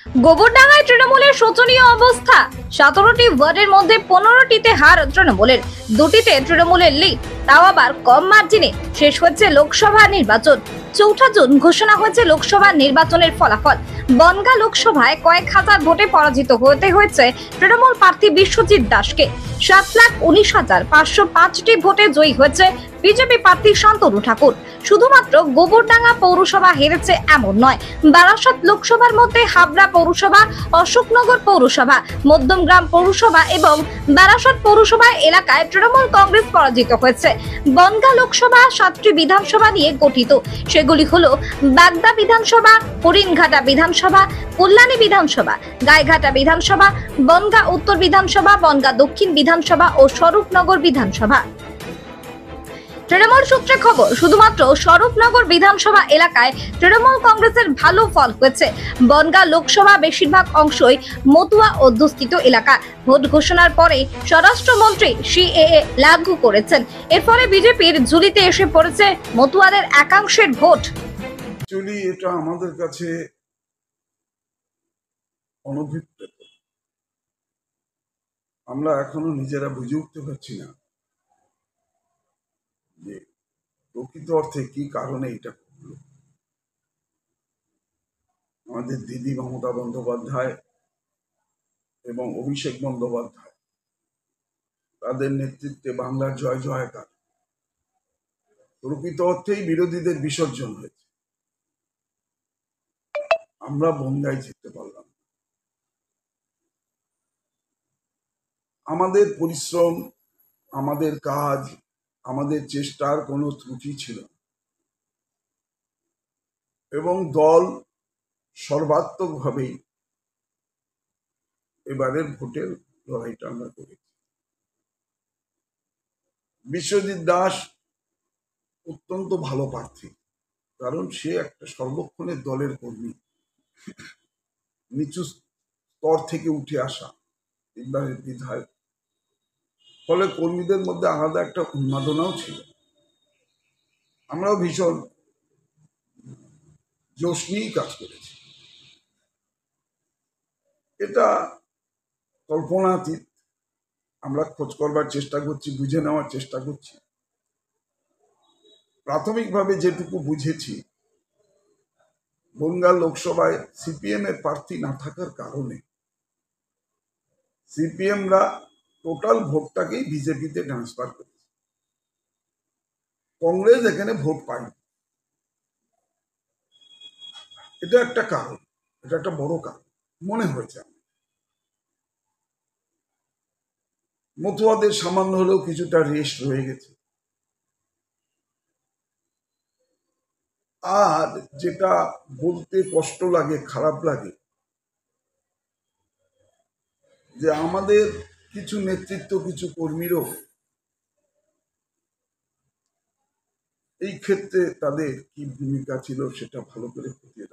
গোবরডাঙ্গায় তৃণমূলের শোচনীয় অবস্থা। 17টি ওয়ার্ডের মধ্যে 15টিতে হার তৃণমূলের, 2টিতে তৃণমূলের লিড, তাও আবার কম মার্জিনে। শেষ হচ্ছে লোকসভা নির্বাচন। 4 জুন ঘোষণা হয়েছে লোকসভা নির্বাচনের ফলাফল। বনগাঁ লোকসভায় কয়েক হাজার ভোটে পরাজিত হতে হয়েছে তৃণমূল প্রার্থী বিশ্বজিৎ দাসকে। 7,19,505টি ভোটে জয়ী হয়েছে বিজেপি প্রার্থী শান্তনু ঠাকুর। শুধুমাত্র গোবরডাঙ্গা পৌরসভা হেরেছে এমন নয়, বারাসত লোকসভার মধ্যে হাবড়া পৌরসভা, অশোকনগর পৌরসভা, মধ্যমগ্রাম পৌরসভা এবং বারাসত পৌরসভা এলাকায় তৃণমূল কংগ্রেস পরাজিত হয়েছে। বনগাঁ লোকসভা 7টি বিধানসভা নিয়ে গঠিত। সেগুলি হলো বাগদা বিধানসভা, হরিণঘাটা বিধানসভা, কল্যাণী বিধানসভা, গাইঘাটা বিধানসভা, বনগাঁ উত্তর বিধানসভা, বনগাঁ দক্ষিণ বিধানসভা ও স্বরূপনগর বিধানসভা। তৃণমূল সূত্রে খবর, শুধুমাত্র স্বরূপনগর বিধানসভা এলাকায় তৃণমূল কংগ্রেসের ভালো ফল হয়েছে। বনগাঁ লোকসভা বেশিরভাগ অংশই মতুয়া অধ্যুষিত এলাকা। ভোট ঘোষণার পরে স্বরাষ্ট্রমন্ত্রী সিএএ লাগু করেছেন। এর ফলে বিজেপির ঝুলিতে এসে পড়েছে মতুয়াদের একাংশের ভোট। অ্যাকচুয়ালি এটা আমাদের কাছে অনভিপ্রেত। আমরা এখনো নিজেরা বুঝে উঠতে পারছি না যে প্রকৃত অর্থে কি কারণে এটা ঘটল। আমাদের দিদি মমতা বন্দ্যোপাধ্যায় এবং অভিষেক বন্দ্যোপাধ্যায়, তাদের নেতৃত্বে বাংলার জয় জয়কার। প্রকৃত অর্থেই বিরোধীদের বিসর্জন হয়েছে। আমরা বনগাঁয় জিততে পারলাম। আমাদের পরিশ্রম, আমাদের কাজ, আমাদের চেষ্টার কোনো ত্রুটি ছিল না এবং দল সর্বাত্মকভাবেই এবারের ভোটের লড়াইটা আমরা করেছি। বিশ্বজিৎ দাস অত্যন্ত ভালো প্রার্থী, কারণ সে একটা সর্বক্ষণের দলের কর্মী, নিচু স্তর থেকে উঠে আসা এবারের বিধায়ক। ফলে কর্মীদের মধ্যে আলাদা একটা উন্মাদনাও ছিল। আমরাও ভীষণ জোশ নিয়েই কাজ করেছি। এটা কল্পনাতীত। আমরা খোঁজ করবার চেষ্টা করছি, বুঝে নেওয়ার চেষ্টা করছি। প্রাথমিকভাবে যেটুকু বুঝেছি, বনগাঁ লোকসভায় সিপিএম এর প্রার্থী না থাকার কারণে সিপিএমরা টোটাল ভোটটাকেই বিজেপিতে ট্রান্সফার করেছে। কংগ্রেস এখানে ভোট পায়নি। এটা একটা কারণ, এটা একটা বড় কারণ মনে হয়েছে। মতুয়াদের সামান্য হলেও কিছুটা রেস্ট রয়ে গেছে। আর যেটা বলতে কষ্ট লাগে, খারাপ লাগে, যে আমাদের কিছু নেতৃত্ব, কিছু কর্মীরও এই ক্ষেত্রে তাদের কি ভূমিকা ছিল সেটা ভালো করে খতিয়ে